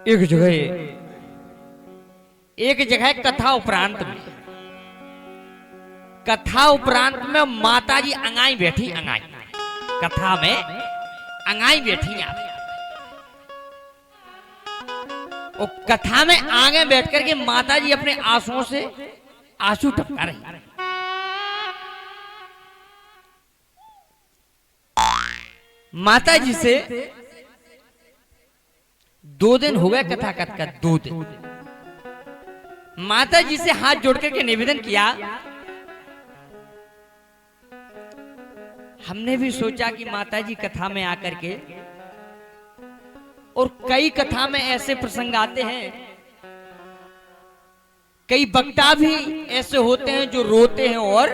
एक जगह कथा उपरांत में माता जी अंगाई बैठी। कथा में अंगाई बैठी आप। और कथा में आगे बैठ करके माता जी अपने आंसुओं से आंसू टपका रही। माता जी से 2 दिन हो गए कथा का 2 दिन। माता जी से हाथ जोड़ करके निवेदन किया। हमने भी सोचा कि माता जी कथा में आकर के, और कई कथा में ऐसे प्रसंग आते हैं, कई वक्ता भी ऐसे होते हैं जो रोते हैं और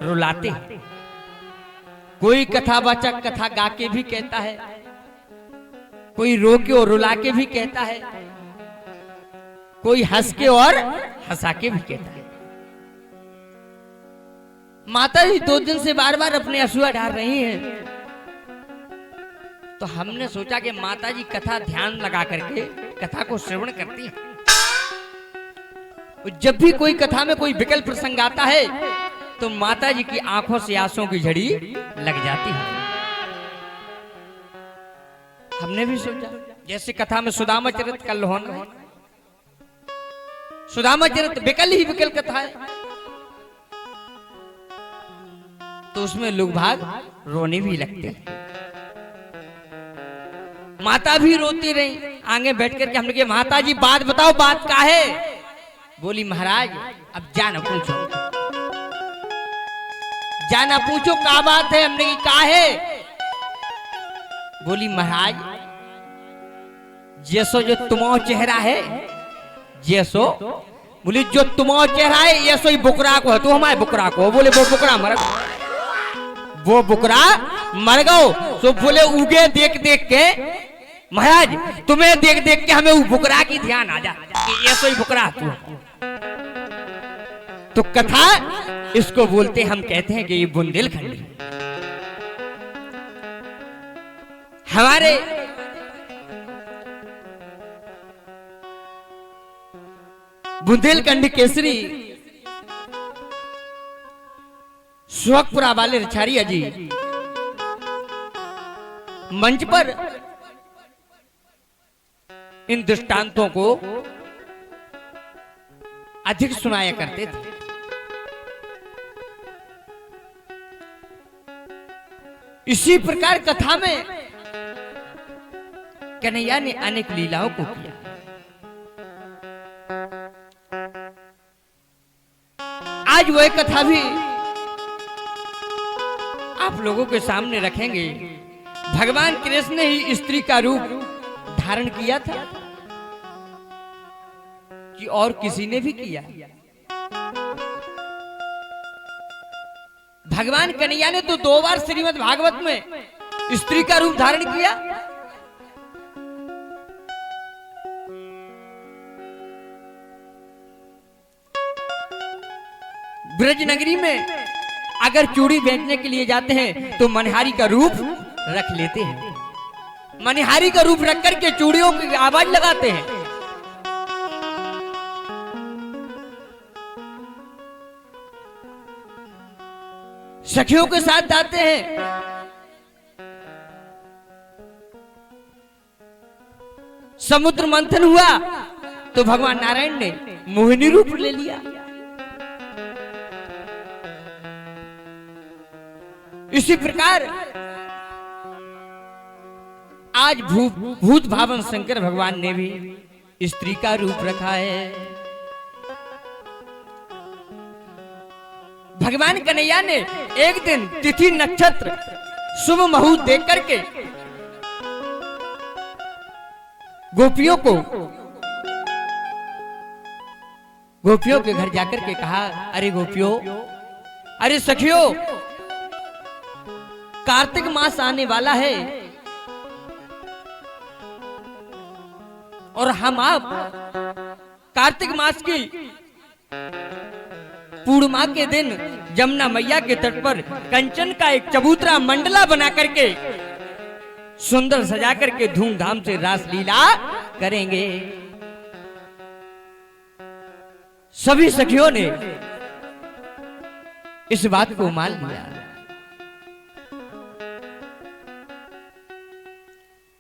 रुलाते हैं। कोई कथावाचक कथा गा के भी कहता है, कोई रो के और रुला के भी कहता है, कोई हंस के और हंसा के भी कहता है। माता जी 2 दिन से बार बार अपने असूआ ढाल रही हैं। तो हमने सोचा कि माता जी कथा ध्यान लगा करके कथा को श्रवण करती हैं। जब भी कोई कथा में कोई विकल प्रसंग आता है तो माता जी की आंखों से आंसुओं की झड़ी लग जाती है। हमने भी सोचा, जैसे कथा में सुदामा चरित कल होना, सुदामा चरित विकल ही विकल कथा है, तो उसमें लोग भाग रोने भी लगते हैं। माता भी रोती रही। आगे बैठ करके हमने कहा, माता जी बात बताओ, बात का है? बोली, महाराज अब जाना पूछो, जाना पूछो क्या बात है? हमने की का है? बोली, महाराज जैसो जो तुम्हारा चेहरा है, जैसो, बोली जो तुम्हारा चेहरा है ये सो ही बुकरा को है। तो हमारे बुकरा को? बोले वो बुकरा मर गो, वो बुकरा मर गो। तो बोले उगे देख देख के, महाराज तुम्हें देख देख के हमें वो बुकरा की ध्यान आ जा कि ये सो ही बुकरा तू। तो कथा इसको बोलते, हम कहते हैं कि ये बुंदेलखंडी। हमारे बुंदेलखंड केसरी सुहकपुरा वाले रछारिया जी मंच पर इन दृष्टांतों को अधिक सुनाया करते थे। इसी प्रकार कथा में कन्हैया ने अनेक लीलाओं को किया। आज वह कथा भी आप लोगों के सामने रखेंगे। भगवान कृष्ण ने ही स्त्री का रूप धारण किया था कि और किसी ने भी किया? भगवान कन्हैया ने तो 2 बार श्रीमद् भागवत में स्त्री का रूप धारण किया। ब्रज नगरी में अगर चूड़ी बेचने के लिए जाते हैं तो मनिहारी का रूप रख लेते हैं। मनिहारी का रूप रख करके चूड़ियों की आवाज लगाते हैं। सखियों के साथ जाते हैं। समुद्र मंथन हुआ तो भगवान नारायण ने मोहिनी रूप ले लिया। इसी प्रकार आज भूत भावन शंकर भगवान ने भी स्त्री का रूप रखा है। भगवान कन्हैया ने एक दिन तिथि नक्षत्र शुभ मुहूर्त देख करके गोपियों के घर जाकर के कहा, अरे गोपियों, अरे सखियों, कार्तिक मास आने वाला है और हम आप कार्तिक मास की पूर्णिमा के दिन जमुना मैया के तट पर कंचन का एक चबूतरा मंडला बना करके सुंदर सजा करके धूमधाम से रास लीला करेंगे। सभी सखियों ने इस बात को मान लिया।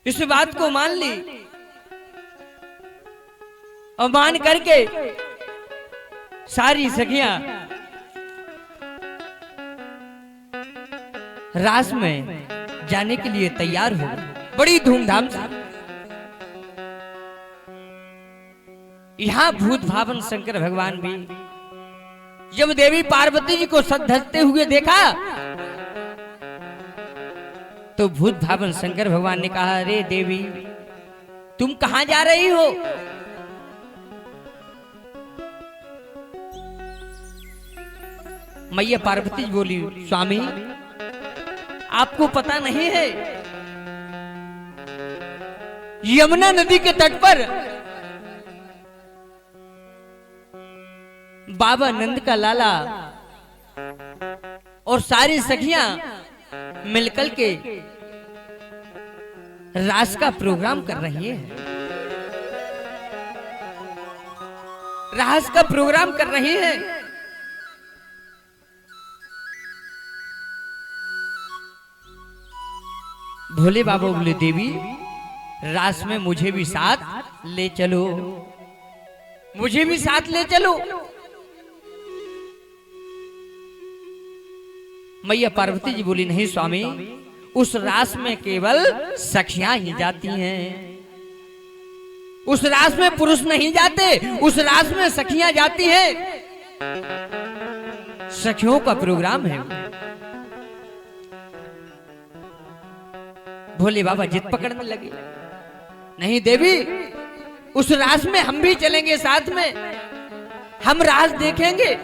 इस बात को मान ली और मान करके सारी सखियां रास में जाने के लिए तैयार हो गई बड़ी धूमधाम से। यहां भूत भावन शंकर भगवान भी जब देवी पार्वती जी को सज धजते हुए देखा तो भूत भावन शंकर भगवान ने कहा, अरे देवी तुम कहां जा रही हो? मैया पार्वती जी बोली, स्वामी आपको पता नहीं है, यमुना नदी के तट पर बाबा नंद का लाला और सारी सखियां मिलकर के रास का प्रोग्राम कर रही है। रास का प्रोग्राम कर रही है। भोले बाबा बोले, देवी रास में मुझे भी साथ ले चलो, मुझे भी साथ ले चलो। मैया पार्वती जी बोली, नहीं स्वामी, उस रास में केवल सखियां ही जाती हैं, उस रास में पुरुष नहीं जाते, उस रास में सखियां जाती हैं, सखियों का प्रोग्राम है। भोले बाबा जिद पकड़ने लगे, नहीं देवी उस रास में हम भी चलेंगे, साथ में हम रास देखेंगे।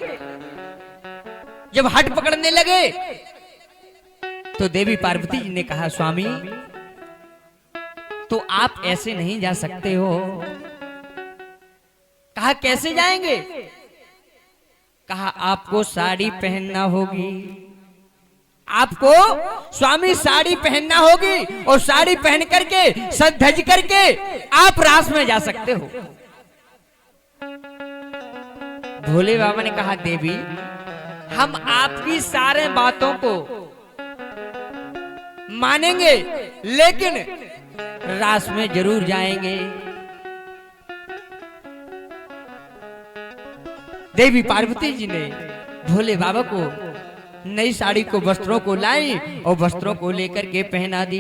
जब हट पकड़ने लगे तो देवी पार्वती जी ने कहा, स्वामी तो आप ऐसे नहीं जा सकते हो। कहा कैसे जाएंगे? कहा आपको साड़ी पहनना होगी, आपको स्वामी साड़ी पहनना होगी और साड़ी पहन करके सज धज करके आप रास में जा सकते हो। भोले बाबा ने कहा, देवी हम आपकी सारे बातों को मानेंगे, लेकिन रास में जरूर जाएंगे। देवी पार्वती जी ने भोले बाबा को नई साड़ी को, वस्त्रों को लाई और वस्त्रों को लेकर के पहना दी,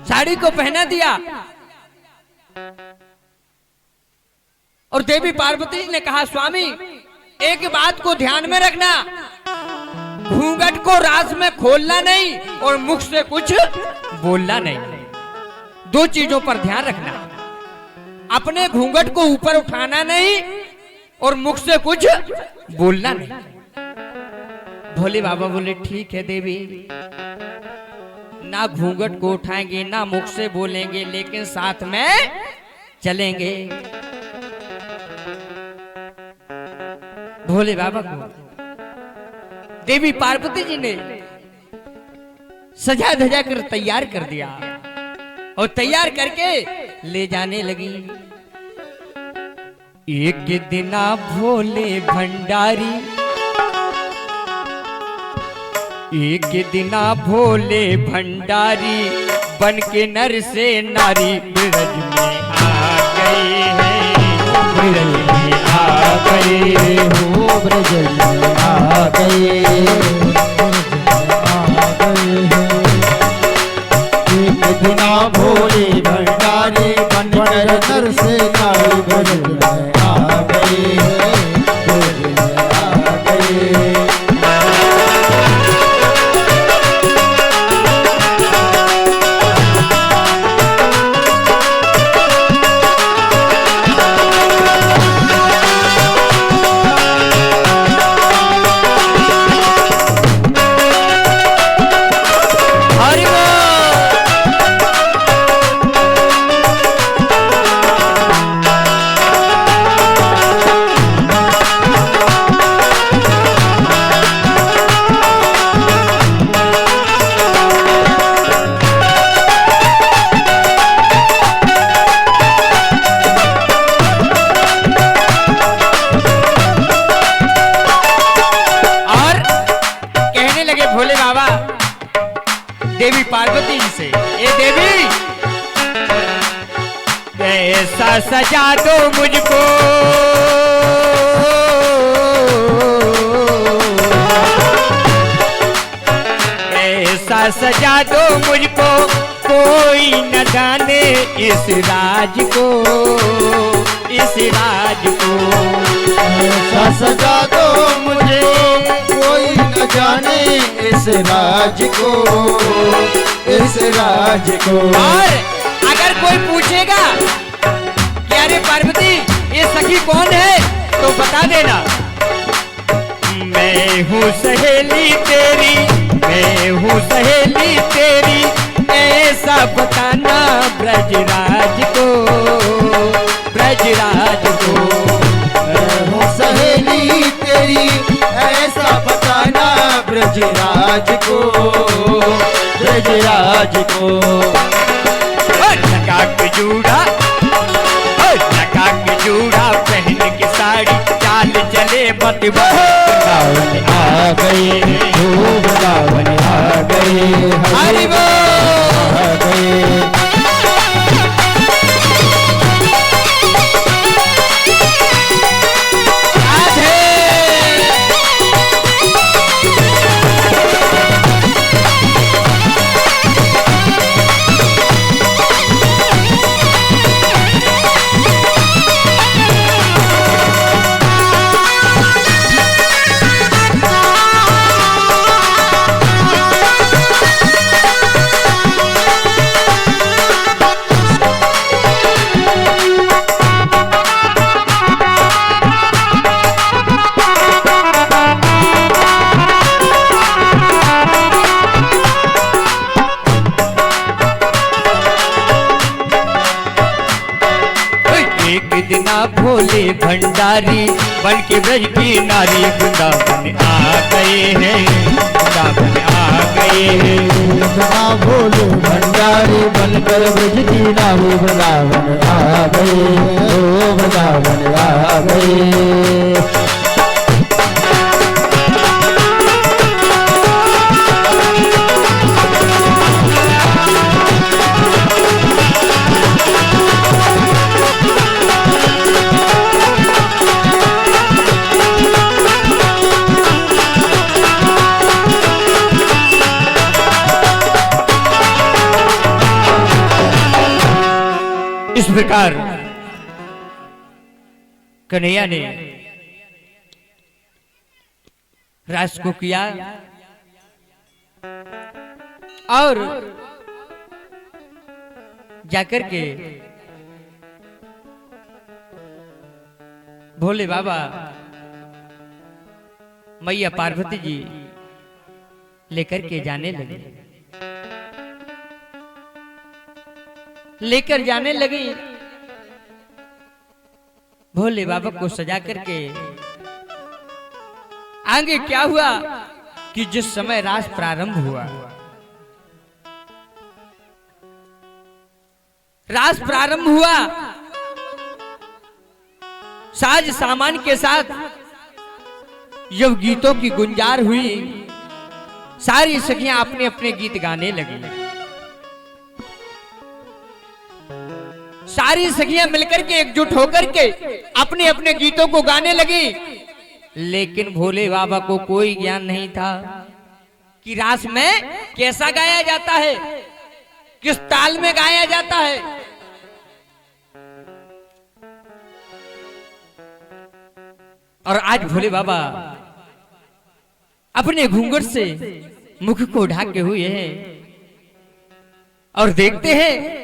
साड़ी को पहना दिया। और देवी पार्वती जी ने कहा, स्वामी एक बात को ध्यान में रखना, घूंघट को रास में खोलना नहीं और मुख से कुछ बोलना नहीं। दो चीजों पर ध्यान रखना, अपने घूंघट को ऊपर उठाना नहीं और मुख से कुछ बोलना नहीं। भोले बाबा बोले, ठीक है देवी, ना घूंघट को उठाएंगे ना मुख से बोलेंगे, लेकिन साथ में चलेंगे। भोले बाबा को देवी पार्वती जी ने सजा धजा कर तैयार कर दिया और तैयार करके ले जाने लगी। एक दिना भोले भंडारी, एक दिना भोले भंडारी बन के नर से नारी ब्रज में आ गए हैं, ब्रज में आ गए हो, ब्रज में आ गए, एक दिना भोले भंडारी बन कर नर से नारी ब्रज में आ गए, ब्रज में आ गए। देवी पार्वती जी से, ए देवी ऐसा सजा दो मुझको, ऐसा सजा दो मुझको, कोई न जाने इस राज को, इस राज को। ऐसा सजा दो मुझे, कोई न जाने इस राज को, इस राज को। और अगर कोई पूछेगा कि अरे पार्वती ये सखी कौन है, तो बता देना मैं हूँ सहेली तेरी, मैं हूँ सहेली तेरी, ऐसा बताना ब्रजराज को, ब्रजराज को। मैं हूँ सहेली तेरी, ऐसा बताना ब्रजराज को, ब्रजराज को। नकाक जूड़ा, नकाक जूड़ा पहन के साड़ी, चाल चले मत वृंदावन आ गए, वृंदावन आ गए, हरि बोल आ गए। भोले भंडारी बन के ब्रज की नारी, वृंदावन आ गए हैं, वृंदावन आ गए हैं। भोले भंडारी बनकर ब्रज की नारी, वृंदावन आ गए, ओ वृंदावन आ गए। इस प्रकार कन्हैया ने रास को किया और जाकर के भोले बाबा मैया पार्वती जी लेकर के जाने लगे, लेकर जाने लगी। भोले बाबा को सजा करके आगे क्या हुआ कि जिस समय रास प्रारंभ हुआ, रास प्रारंभ हुआ, साज सामान के साथ जब गीतों की गुंजार हुई, सारी सखियां अपने अपने गीत गाने लगी। सारी सखियां मिलकर के एकजुट होकर के अपने अपने गीतों को गाने लगी, लेकिन भोले बाबा को कोई ज्ञान नहीं था कि रास में कैसा गाया जाता है, किस ताल में गाया जाता है। और आज भोले बाबा अपने घूंघट से मुख को ढाके हुए हैं और देखते हैं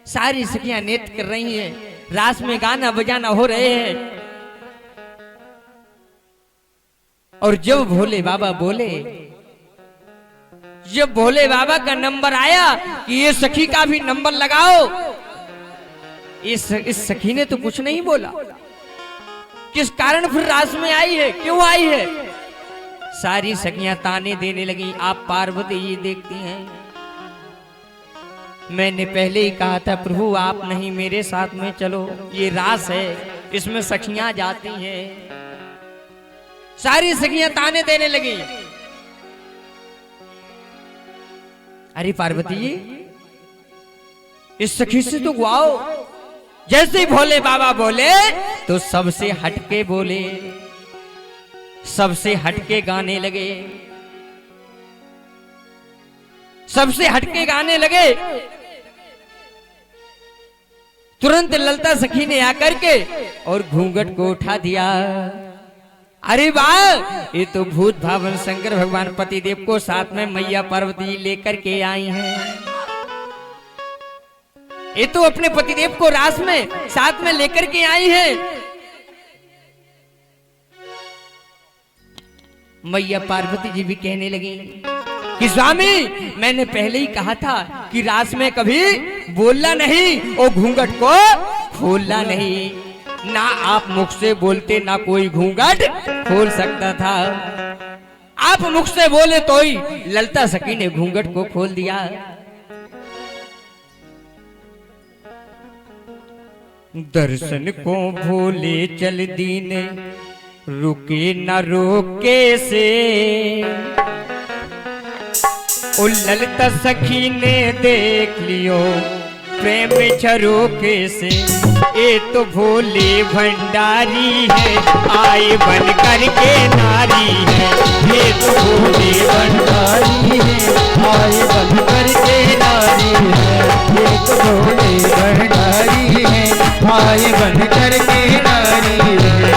सारी सखियां नृत्य कर रही हैं, रास में गाना बजाना हो रहे हैं। और जब भोले बाबा बोले, जब भोले बाबा का नंबर आया कि ये सखी का भी नंबर लगाओ, इस सखी ने तो कुछ नहीं बोला। किस कारण फिर रास में आई है, क्यों आई है? सारी सखियां ताने देने लगी, आप पार्वती जी देखती हैं, मैंने पहले ही कहा था प्रभु आप नहीं मेरे साथ में चलो, ये रास है, इसमें सखियां जाती हैं। सारी सखियां ताने देने लगी। अरे पार्वती जी, इस सखी से तो गुआओ। जैसे ही भोले बाबा बोले तो सबसे हटके बोले, सबसे हटके गाने लगे, सबसे हटके गाने लगे। तुरंत ललता सखी ने आकर के और घूंघट को उठा दिया। अरे वाह, ये तो भूत भावन शंकर भगवान पतिदेव को साथ में मैया पार्वती लेकर के आई हैं। ये तो अपने पतिदेव को रास में साथ में लेकर के आई हैं। मैया पार्वती जी भी कहने लगी कि स्वामी, मैंने पहले ही कहा था कि रास में कभी बोलना नहीं और घूंघट को खोलना नहीं। ना आप मुख से बोलते, ना कोई घूंघट खोल सकता था। आप मुख से बोले तो ही ललता सखी ने घूंघट को खोल दिया। दर्शन को भोले चल दीने, रुके न रोके से। ओ ललता सखी ने देख लियो प्रेम झरोके से। ये तो भोले भंडारी है, आए बन करके नारी है। ये तो भोले भंडारी है, आए बन करके नारी है। ये तो भोले भंडारी है, आए बन करके नारी है।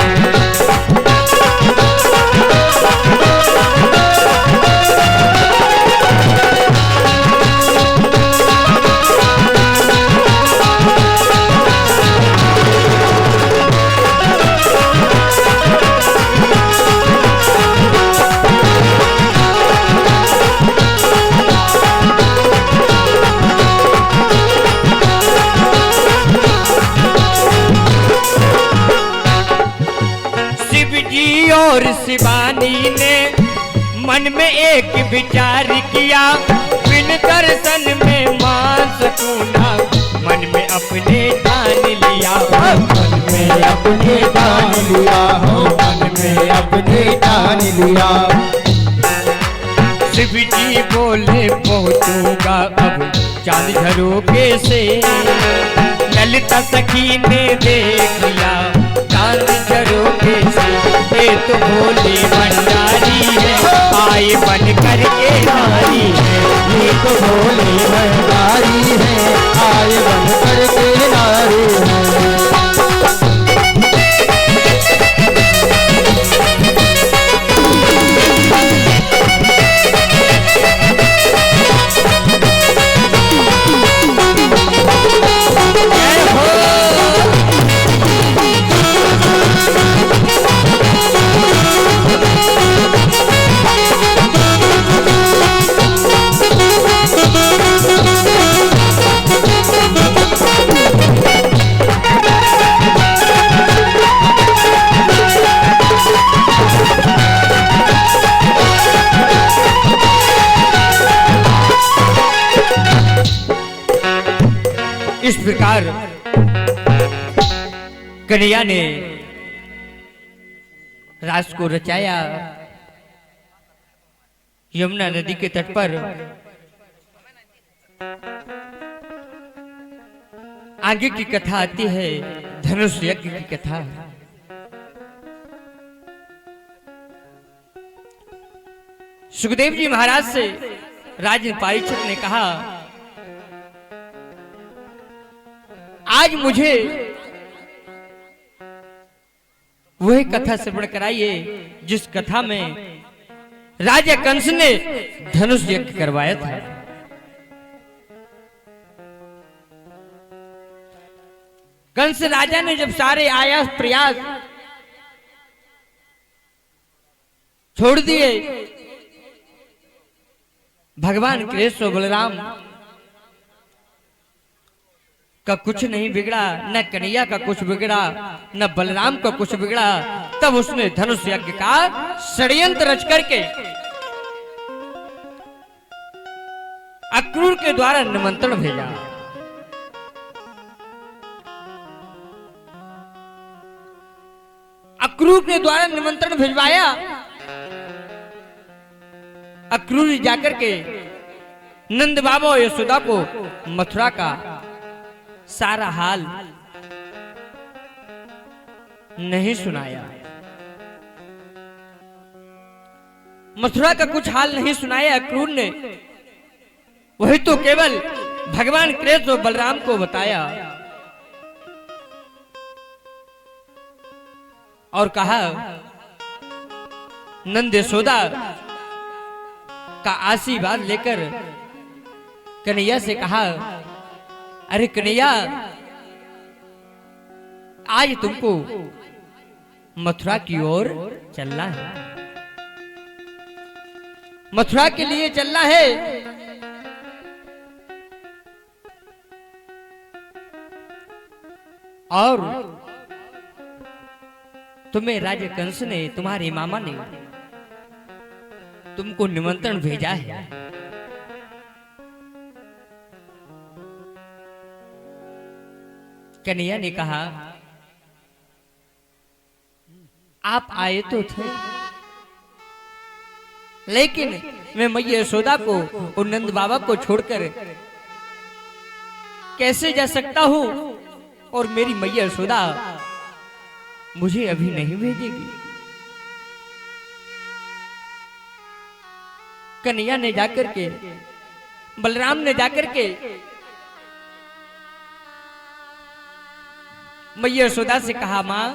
और शिवानी ने मन में एक विचार किया, बिन दर्शन में मान सकूंगा। मन में अपने ठान लिया, मन में अपने ठान लिया हो, मन में अपने ठान लिया। शिव जी बोले पहुंचूंगा अब चांद झरोके से। ललिता सखी ने देख लिया चांद झरोके से। ये तो भोले भंडारी है, आए बन करके नारी है। ये तो भोले भंडारी है, आए बन करके नारी है। इस प्रकार कन्हैया ने रास को रचाया। यमुना नदी के तट पर आगे की कथा आती है, धनुष यज्ञ की कथा। सुखदेव जी महाराज से राजन परीक्षित ने कहा, आज मुझे वही कथा श्रवण कराइए जिस कथा में राजा कंस ने धनुष यज्ञ करवाया था। कंस राजा ने जब सारे आयास प्रयास छोड़ दिए, भगवान कृष्ण और बलराम का कुछ नहीं बिगड़ा, न कन्हैया का कुछ बिगड़ा, न बलराम का कुछ बिगड़ा। तब उसने धनुष यज्ञ का षड्यंत्र रच करके अक्रूर के द्वारा निमंत्रण भेजा। अक्रूर के द्वारा निमंत्रण भिजवाया। अक्रूर जाकर के नंद बाबा और यशोदा को मथुरा का सारा हाल नहीं सुनाया, मथुरा का कुछ हाल नहीं सुनाया अक्रूर ने। वही तो केवल भगवान कृष्ण और बलराम को बताया और कहा, नंद यशोदा का आशीर्वाद लेकर कन्हैया से कहा, अरे कन्हैया, आज तुमको मथुरा की ओर चलना है, मथुरा के लिए चलना है। और तुम्हें राजा कंस ने, तुम्हारे मामा ने तुमको निमंत्रण भेजा है। कन्हैया ने कहा, आप आए तो थे, लेकिन मैं मैया यशोदा को और नंद बाबा को छोड़कर कैसे जा सकता हूं, और मेरी मैया यशोदा मुझे अभी नहीं भेजेगी। कन्हैया ने जाकर के, बलराम ने जाकर के मैया यशोदा से कहा, मां,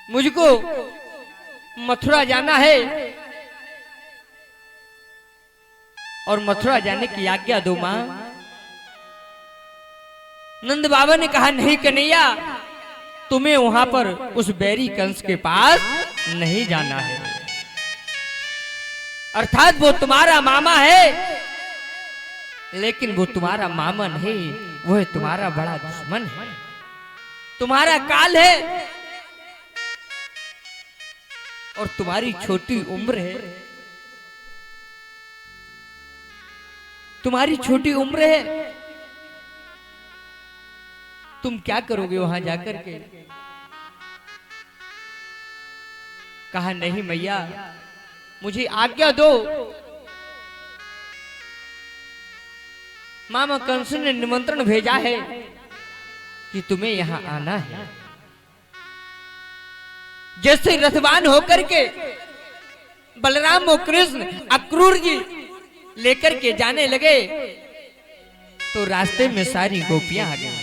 मुझको मथुरा जाना है और मथुरा जाने की आज्ञा दो मां। नंद बाबा ने कहा, नहीं कन्हैया, तुम्हें वहां पर उस बैरी कंस के पास नहीं जाना है, अर्थात वो तुम्हारा मामा है, लेकिन वो तुम्हारा मामा नहीं, वो है तुम्हारा बड़ा दुश्मन है, तुम्हारा काल है और तुम्हारी छोटी उम्र है, तुम्हारी छोटी उम्र है, तुम क्या करोगे वहां जाकर के। कहा, नहीं मैया, मुझे आज्ञा दो, मामा कंस ने निमंत्रण भेजा है कि तुम्हें यहां आना है। जैसे रथवान होकर के बलराम और कृष्ण अक्रूर जी लेकर के जाने लगे, तो रास्ते में सारी गोपियां आ गई।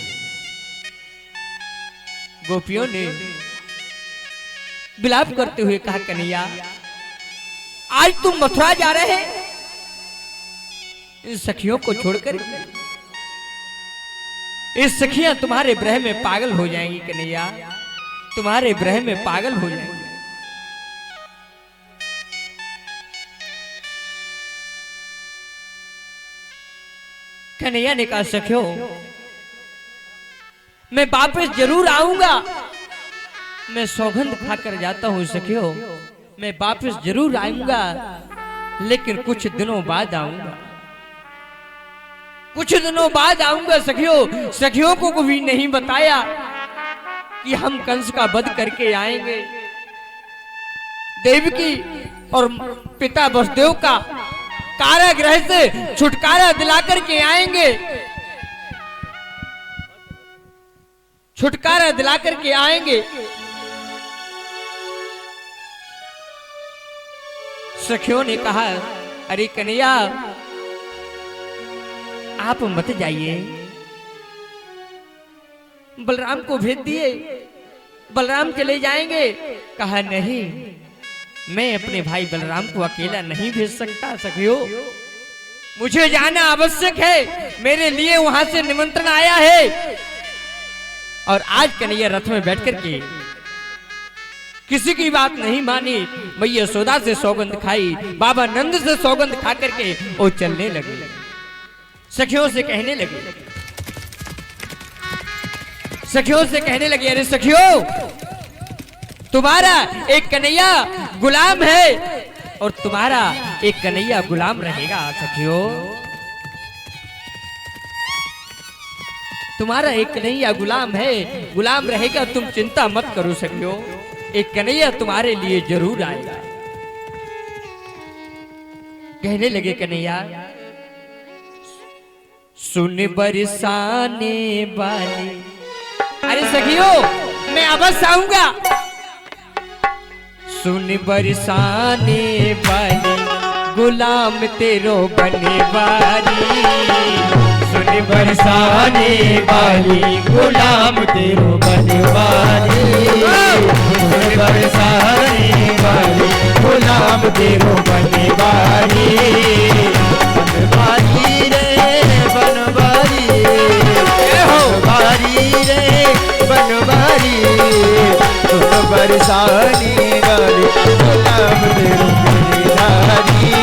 गोपियों ने विलाप करते हुए कहा, कन्हैया, आज तुम मथुरा जा रहे हैं इन सखियों को छोड़कर। ये सखियां तुम्हारे ब्रह में पागल हो जाएंगी कन्हैया, तुम्हारे ब्रह में पागल हो जाएंगी। कन्हैया ने कहा, सखियों, मैं वापस जरूर आऊंगा, मैं सौगंध खाकर जाता हूं सखियों, मैं वापस जरूर आऊंगा, लेकिन कुछ दिनों बाद आऊंगा, कुछ दिनों बाद आऊंगा सखियों। सखियों को भी नहीं बताया कि हम कंस का वध करके आएंगे, देवकी और पिता वसुदेव का कारागृह से छुटकारा दिलाकर के आएंगे, छुटकारा दिलाकर के आएंगे। सखियों ने कहा, अरे कन्हैया, आप मत जाइए, बलराम को भेज दिए, बलराम चले जाएंगे। कहा, नहीं, मैं अपने भाई बलराम को अकेला नहीं भेज सकता सखियों, मुझे जाना आवश्यक है, मेरे लिए वहां से निमंत्रण आया है। और आज कन्हैया रथ में बैठकर के किसी की बात नहीं मानी, मैया यशोदा से सौगंध खाई, बाबा नंद से सौगंध खा करके वो चलने लगे, सखियों से कहने लगे, सखियों से कहने लगे, अरे सखियों, तुम्हारा एक कन्हैया गुलाम है और तुम्हारा एक कन्हैया गुलाम रहेगा सखियों, तुम्हारा एक कन्हैया गुलाम है, गुलाम रहेगा, तुम चिंता मत करो सखियों, एक कन्हैया तुम्हारे लिए जरूर आएगा। कहने लगे कन्हैया, सुन बरसाने वाली। अरे सखियों, मैं अवश्य आऊंगा। सुन बरसाने वाली, गुलाम तेरो बने वाली। सुन बरसाने वाली, गुलाम तेरो बने वाली। सुन बरसाने वाली, गुलाम तेरो बने वाली। बनवारी रे बनवारी, बनवारी रे बनवारी, सुन बरसाने वाली, गुलाम तेरो गिरधारी।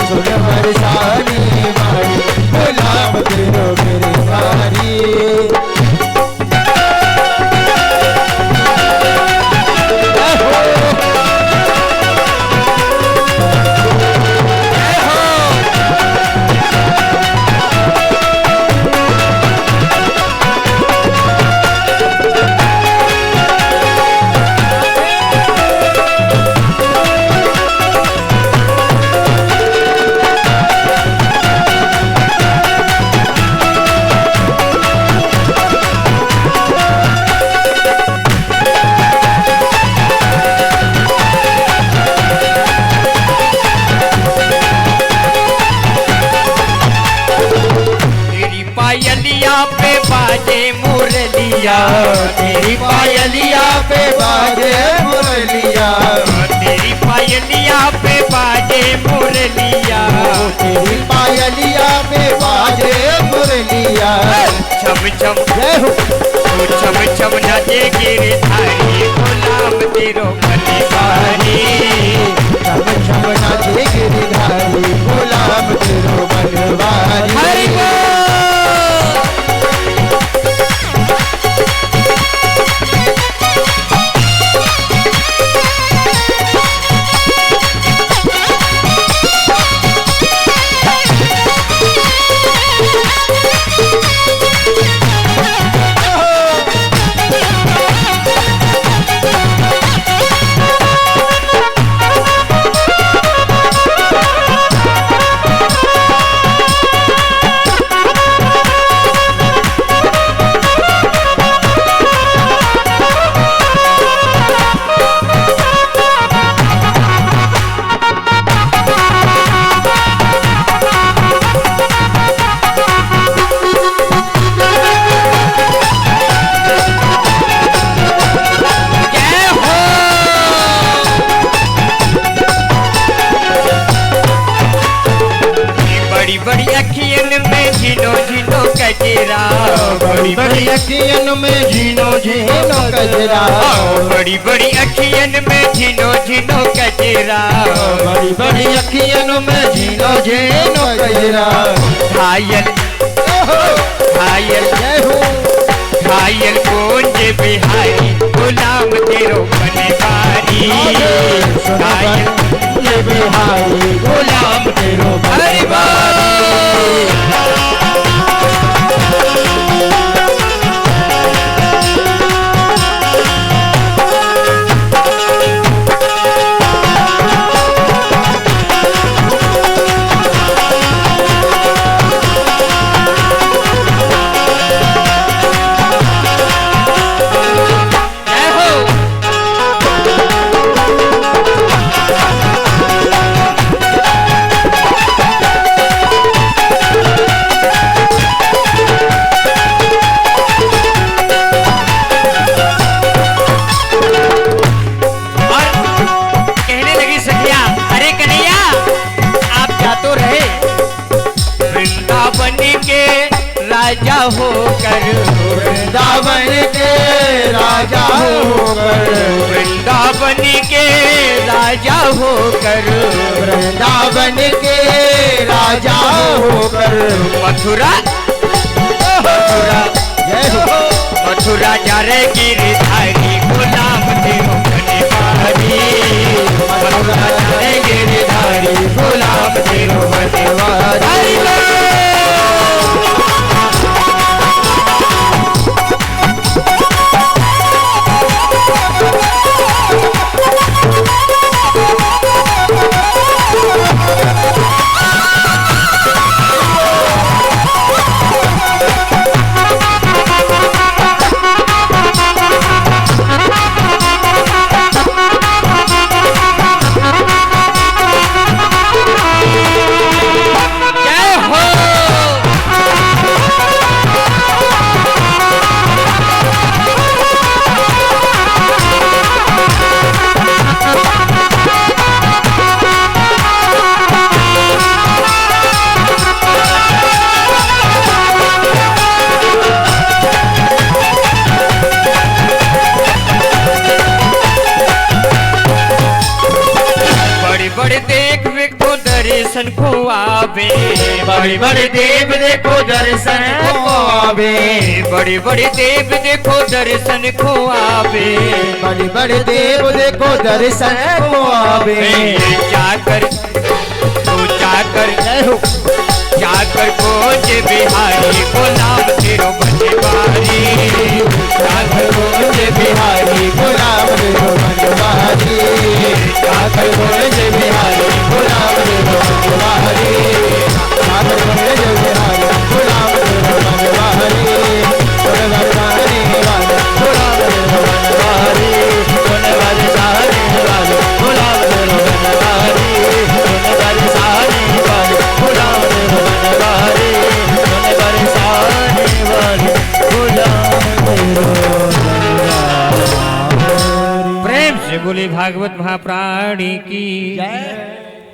सुन बरसाने वाली, गुलाम तेरो गिरधारी। तेरी पायलिया पे बाजे मुरलिया, तेरी पायलिया पे बाजे मुरलिया, तेरी पायलिया पे बाजे मुरलिया। छम छम जय हो, छम छम नाचे गिरधारी, गुलाम तेरो बने वाली। छम छम नाचे गिरधारी, गुलाम तेरो बनवारी। हरि बोल। बड़ी अखियन में झीनो झीनो कजरा, बड़ी बड़ी अखियन में झीनो झीनो कजरा, बड़ी बड़ी अखियन में झीनो झीनो कजरा, बड़ी बड़ी अखियन में झीनो झीनो कजरा। घायल घायल जय हो, घायल कुंज बिहारी, गुलाम तेरो बने वाली। घायल ये बिहारी, गुलाम तेरो हरि राजा होकर, वृंदावन के राजा होकर, वृंदावन के राजा होकर, वृंदावन के राजा होकर, मथुरा मथुरा जय हो, मथुरा जा रे गिरधारी, गुलाम तेरो बने वाली। मथुरा जा रे गिरधारी, गुलाम तेरो बने वाली। देखो दर्शन को आवे, बड़े बड़े देव देखो दर्शन को आवे, बड़े बड़े देव देखो दर्शन को आवे, बड़े बड़े देव देखो दर्शन को आवे। जाकर जय हो जाकर खोज बिहारी को नाम तेरो बनवारी, जाकर खोज बिहारी को नाम तेरो बनवारी, जाकर खोज बिहारी को नाम तेरो बनवारी, जाकर खोज बिहारी को नाम तेरो बनवारी, सुन बरसाने वाले को नाम तेरो बनवारी, सुन बरसाने वाले को नाम तेरो बनवारी, सुन बरसाने वाले को नाम तेरो बनवारी, सुन बरसाने वाले को नाम तेरो बनवारी। प्रेम से बोले भागवत महाप्राणी की जय।